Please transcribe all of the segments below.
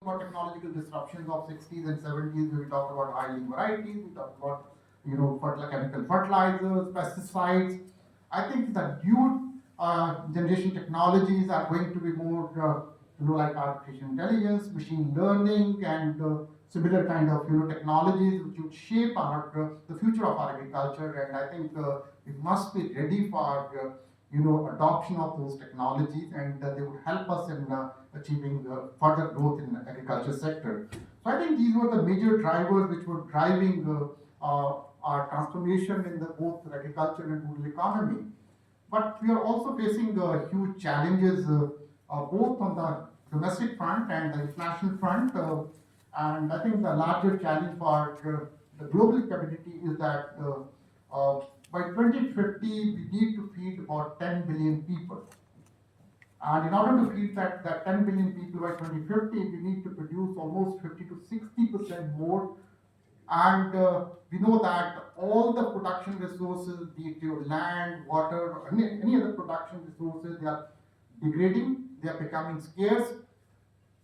about technological disruptions of 60s and 70s. We talked about high-yielding varieties. We talked about chemical fertilizers, pesticides. I think the new generation technologies are going to be more like artificial intelligence, machine learning, and similar kind of technologies which would shape the future of our agriculture. And I think we must be ready for adoption of those technologies, and they would help us in achieving further growth in the agriculture sector. So I think these were the major drivers which were driving our transformation in the both agriculture and rural economy. But we are also facing huge challenges both on the domestic front and the international front. And I think the larger challenge for the global community is that by 2050 we need to feed about 10 billion people. And in order to feed that 10 billion people by 2050, we need to produce almost 50 to 60% more. And we know that all the production resources, be it your land, water, or any other production resources, they are degrading, they are becoming scarce.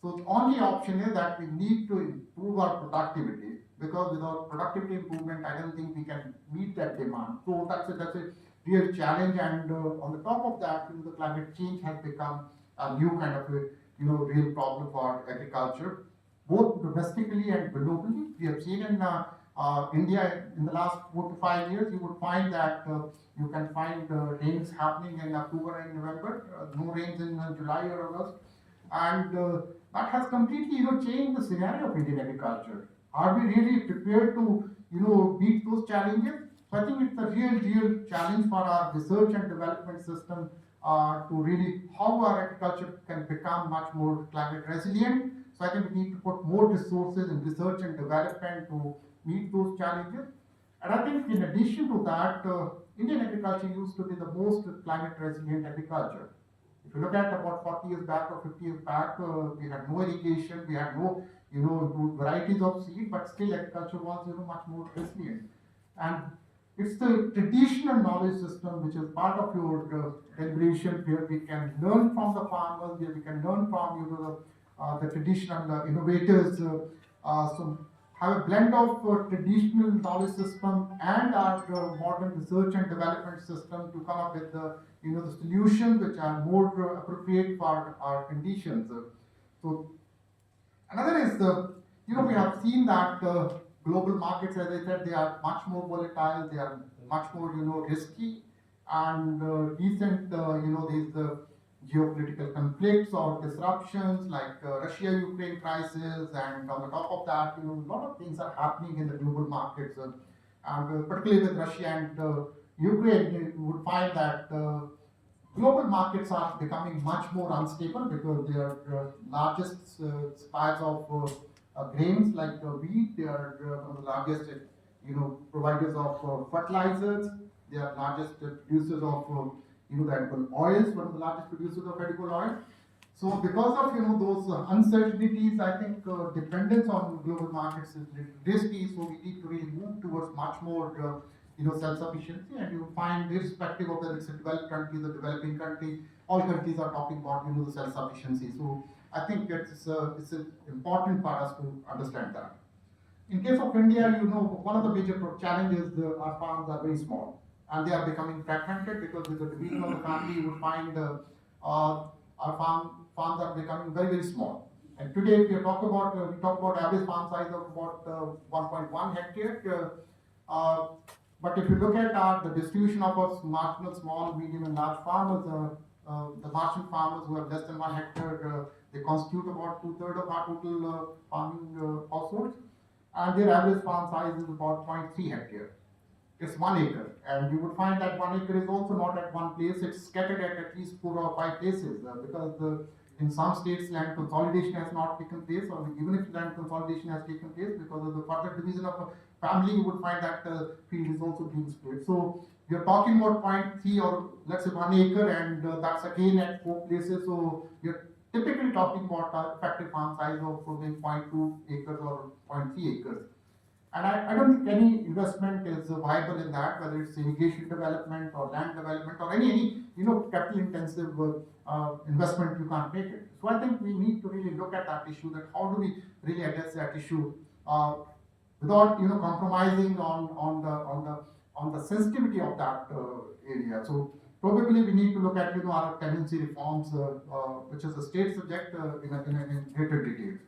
So the only option is that we need to improve our productivity, because without productivity improvement, I don't think we can meet that demand. So that's a real challenge. And on the top of that, the climate change has become a new kind of a real problem for agriculture, both domestically and globally. We have seen in India in the last 4 to 5 years, you would find that you can find rains happening in October and November, no rains in July or August, and that has completely changed the scenario of Indian agriculture. Are we really prepared to meet those challenges? So I think it's a real challenge for our research and development system to really how our agriculture can become much more climate resilient. So I think we need to put more resources in research and development to meet those challenges. And I think in addition to that, Indian agriculture used to be the most climate resilient agriculture. If you look at about 40 years back or 50 years back, we had no irrigation, we had no, good varieties of seed, but still agriculture was, much more resilient. And it's the traditional knowledge system which is part of your deliberation, where we can learn from the farmers, where we can learn from, the traditional innovators. So have a blend of traditional knowledge system and our modern research and development system to come up with the solutions which are more appropriate for our conditions. So another is we have seen that global markets, as I said, they are much more volatile, they are much more risky, and recent these geopolitical conflicts or disruptions like Russia-Ukraine crisis, and on the top of that, a lot of things are happening in the global markets, and particularly with Russia and Ukraine, you would find that global markets are becoming much more unstable, because they are largest suppliers of grains like wheat. They are one of the largest, providers of fertilizers. They are largest producers of the edible oils. One of the largest producers of edible oil. So because of those uncertainties, I think dependence on global markets is risky. So we need to really move towards much more self-sufficiency. And you find, irrespective of whether it's a developed country, the developing country, all countries are talking about the self-sufficiency. So I think it's important for us to understand that. In case of India, one of the major challenges, our farms are very small, and they are becoming fragmented, because with the division of the family, you would find our farms are becoming very small. And today, if you we talk about average farm size of about 1.1 hectare. But if you look at the distribution of our marginal, small, medium, and large farmers, the marginal farmers who have less than 1 hectare, they constitute about two-thirds of our total farming households, and their average farm size is about zero point 0.3 hectare. It's 1 acre, and you would find that 1 acre is also not at one place, it's scattered at least 4 or 5 places, because in some states land consolidation has not taken place, or even if land consolidation has taken place, because of the further division of a family, you would find that field is also being split. So you're talking about 0.3 or let's say 1 acre, and that's again at 4 places. So you're typically talking about effective farm size of maybe 0.2 acres or 0.3 acres. And I don't think any investment is viable in that, whether it's irrigation development or land development or any capital intensive investment, you can't make it. So I think we need to really look at that issue, that how do we really address that issue uh, without compromising on the sensitivity of that area. So probably we need to look at our tenancy reforms, which is a state subject in greater detail.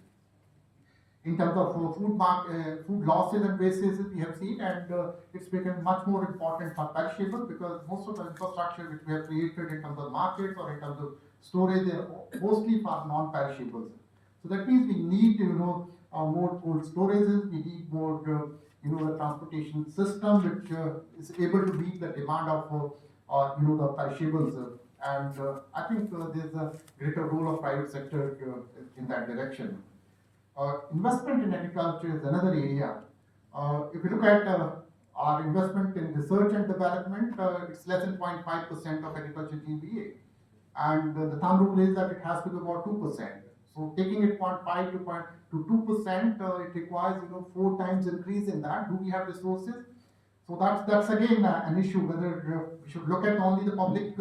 In terms of food losses and wastes, we have seen, and it's become much more important for perishables, because most of the infrastructure which we have created in terms of markets or in terms of storage, they are mostly for non-perishables. So that means we need more cold storages. We need more a transportation system which is able to meet the demand of the perishables. And I think there's a greater role of private sector in that direction. Investment in agriculture is another area. If you look at our investment in research and development, it's less than 0.5% of agriculture GBA. And the thumb rule is that it has to be about 2%. So taking it 0.5 to 2%, it requires 4 times increase in that. Do we have resources? So that's again an issue, whether we should look at only the public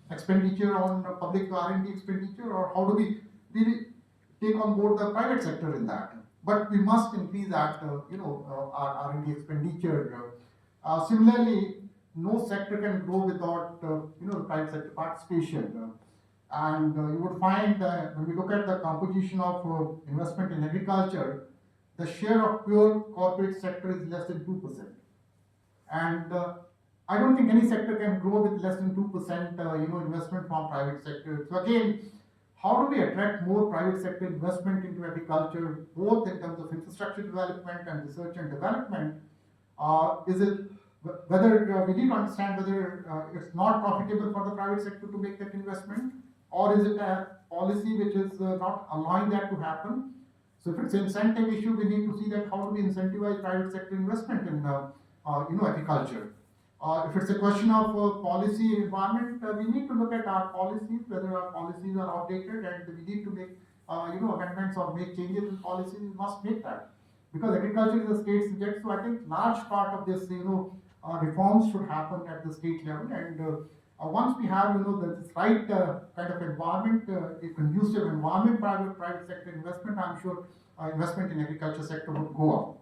expenditure on public R&D expenditure, or how do we really take on board the private sector in that. But we must increase that, our R&D expenditure. Similarly, no sector can grow without, the private sector participation. And you would find that when we look at the composition of investment in agriculture, the share of pure corporate sector is less than 2%. And I don't think any sector can grow with less than 2%, investment from private sector. So again, how do we attract more private sector investment into agriculture, both in terms of infrastructure development and research and development? Is it whether we need to understand whether it's not profitable for the private sector to make that investment, or is it a policy which is not allowing that to happen? So if it's an incentive issue, we need to see that how do we incentivize private sector investment in agriculture. If it's a question of policy environment, we need to look at our policies, whether our policies are outdated, and we need to make amendments or make changes in policies. We must make that, because agriculture is a state subject. So I think large part of this reforms should happen at the state level, and once we have this right kind of environment, a conducive environment, private sector investment, I'm sure investment in agriculture sector would go up.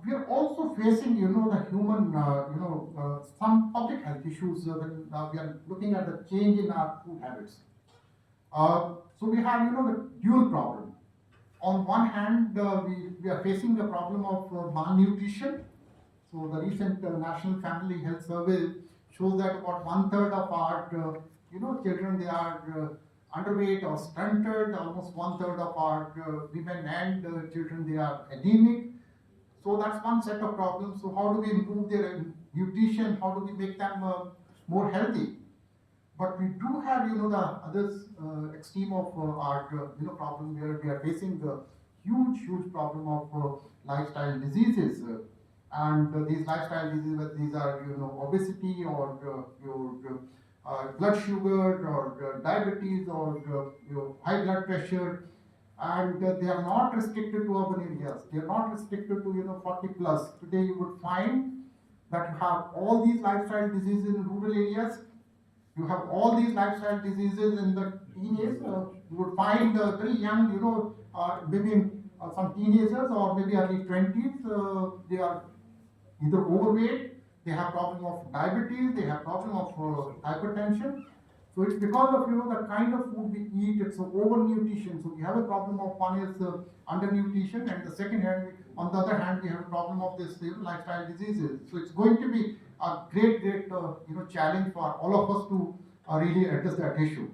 We are also facing, the human, some public health issues when we are looking at the change in our food habits. So we have, the dual problem. On one hand, we are facing the problem of malnutrition. So the recent National Family Health Survey shows that about 1/3 of our, children, they are underweight or stunted. Almost 1/3 of our women and children, they are anemic. So that's one set of problems. So how do we improve their nutrition? How do we make them more healthy? But we do have, the other extreme of our, problem where we are facing the huge problem of lifestyle diseases. And these lifestyle diseases, these are, obesity or your blood sugar or diabetes or high blood pressure. And they are not restricted to urban areas. They are not restricted to 40 plus. Today you would find that you have all these lifestyle diseases in rural areas. You have all these lifestyle diseases in the teenagers. You would find very young, maybe some teenagers or maybe early 20s. They are either overweight. They have problem of diabetes. They have problem of hypertension. So it's because of the kind of food we eat. It's overnutrition. So we have a problem of, one is undernutrition, and the second hand, on the other hand, we have a problem of this lifestyle diseases. So it's going to be a great challenge for all of us to really address that issue.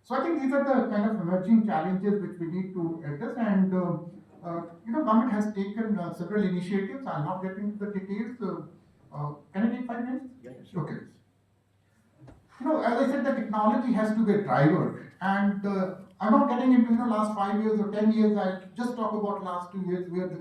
So I think these are the kind of emerging challenges which we need to address, and government has taken several initiatives. I'll not get into the details. Can I take 5 minutes? Yes. Okay. As I said, the technology has to be a driver, and I'm not getting into last 5 years or 10 years. I just talk about last 2 years where the